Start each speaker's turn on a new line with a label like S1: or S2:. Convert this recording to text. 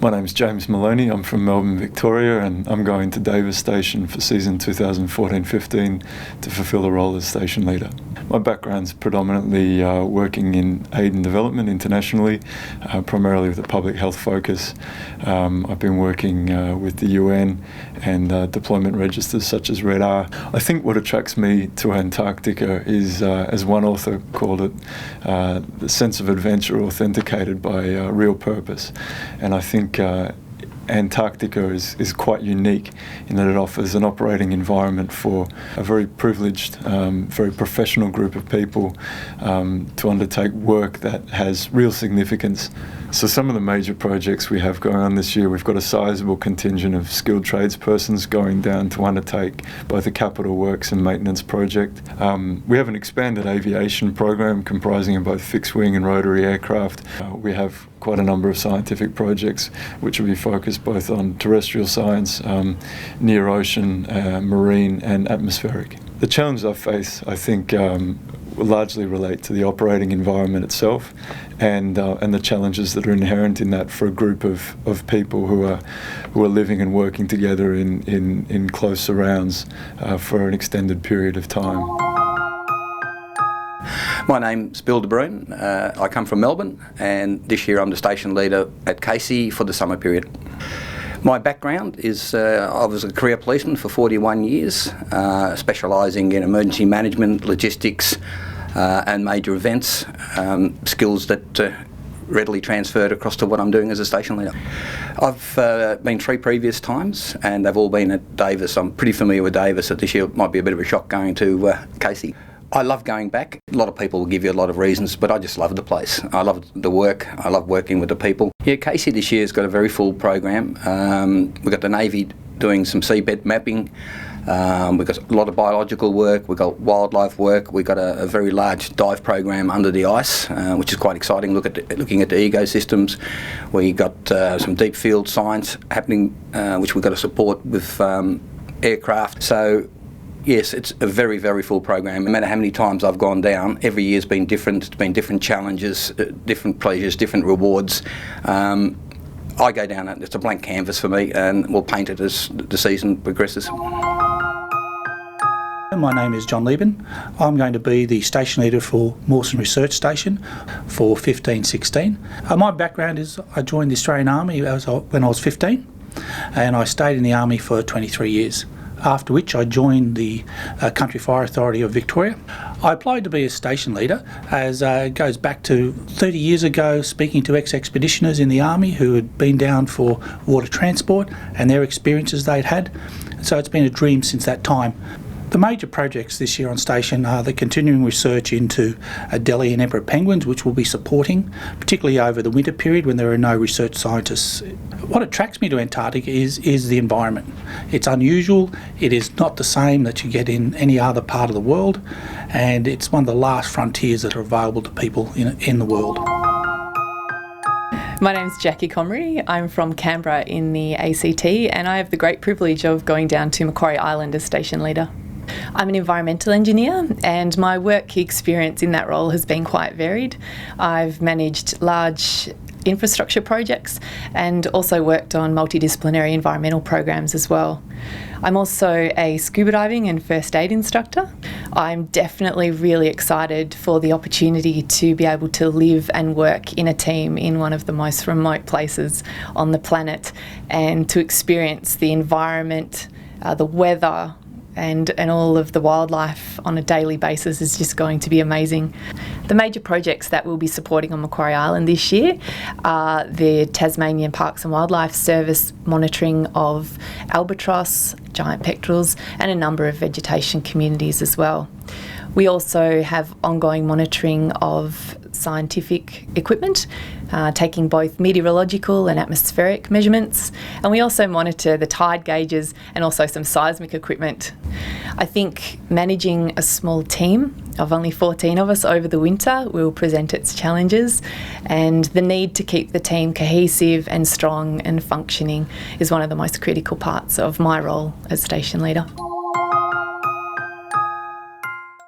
S1: My name's James Moloney. I'm from Melbourne, Victoria, and I'm going to Davis Station for season 2014-15 to fulfil the role as station leader. My background's predominantly working in aid and development internationally, primarily with a public health focus. I've been working with the UN and deployment registers such as Red R. I think what attracts me to Antarctica is, as one author called it, the sense of adventure authenticated by real purpose. And I think Antarctica is quite unique in that it offers an operating environment for a very privileged, very professional group of people to undertake work that has real significance. So some of the major projects we have going on this year, we've got a sizable contingent of skilled tradespersons going down to undertake both a capital works and maintenance project. We have an expanded aviation program comprising of both fixed wing and rotary aircraft. We have quite a number of scientific projects which will be focused both on terrestrial science, near ocean, marine and atmospheric. The challenges I face, I think, will largely relate to the operating environment itself and the challenges that are inherent in that for a group of people who are living and working together in close surrounds for an extended period of time.
S2: My name's Bill DeBruyn. I come from Melbourne, and this year I'm the station leader at Casey for the summer period. My background is I was a career policeman for 41 years, specialising in emergency management, logistics and major events, skills that readily transferred across to what I'm doing as a station leader. I've been 3 previous times and they've all been at Davis. I'm pretty familiar with Davis, so this year might be a bit of a shock going to Casey. I love going back. A lot of people will give you a lot of reasons, but I just love the place. I love the work. I love working with the people. Yeah, Casey this year has got a very full program. We've got the Navy doing some seabed mapping. We've got a lot of biological work. We've got wildlife work. We've got a very large dive program under the ice, which is quite exciting. Looking at the ecosystems. We've got some deep field science happening, which we've got to support with aircraft. So yes, it's a very, very full program. No matter how many times I've gone down, every year's been different. It's been different challenges, different pleasures, different rewards. I go down, it's a blank canvas for me, and we'll paint it as the season progresses.
S3: My name is John Leben. I'm going to be the station leader for Mawson Research Station for 15-16. My background is I joined the Australian Army when I was 15, and I stayed in the Army for 23 years. After which I joined the Country Fire Authority of Victoria. I applied to be a station leader as it goes back to 30 years ago, speaking to ex-expeditioners in the Army who had been down for water transport and their experiences they'd had. So it's been a dream since that time. The major projects this year on station are the continuing research into Adelie and emperor penguins, which we'll be supporting, particularly over the winter period when there are no research scientists. What attracts me to Antarctica is the environment. It's unusual, it is not the same that you get in any other part of the world, and it's one of the last frontiers that are available to people in the world.
S4: My name's Jacque Comery. I'm from Canberra in the ACT, and I have the great privilege of going down to Macquarie Island as station leader. I'm an environmental engineer, and my work experience in that role has been quite varied. I've managed large infrastructure projects and also worked on multidisciplinary environmental programs as well. I'm also a scuba diving and first aid instructor. I'm definitely really excited for the opportunity to be able to live and work in a team in one of the most remote places on the planet and to experience the environment, the weather, and all of the wildlife on a daily basis is just going to be amazing. The major projects that we'll be supporting on Macquarie Island this year are the Tasmanian Parks and Wildlife Service monitoring of albatross, giant pectorals, and a number of vegetation communities as well. We also have ongoing monitoring of scientific equipment, taking both meteorological and atmospheric measurements, and we also monitor the tide gauges and also some seismic equipment. I think managing a small team of only 14 of us over the winter will present its challenges, and the need to keep the team cohesive and strong and functioning is one of the most critical parts of my role as station leader.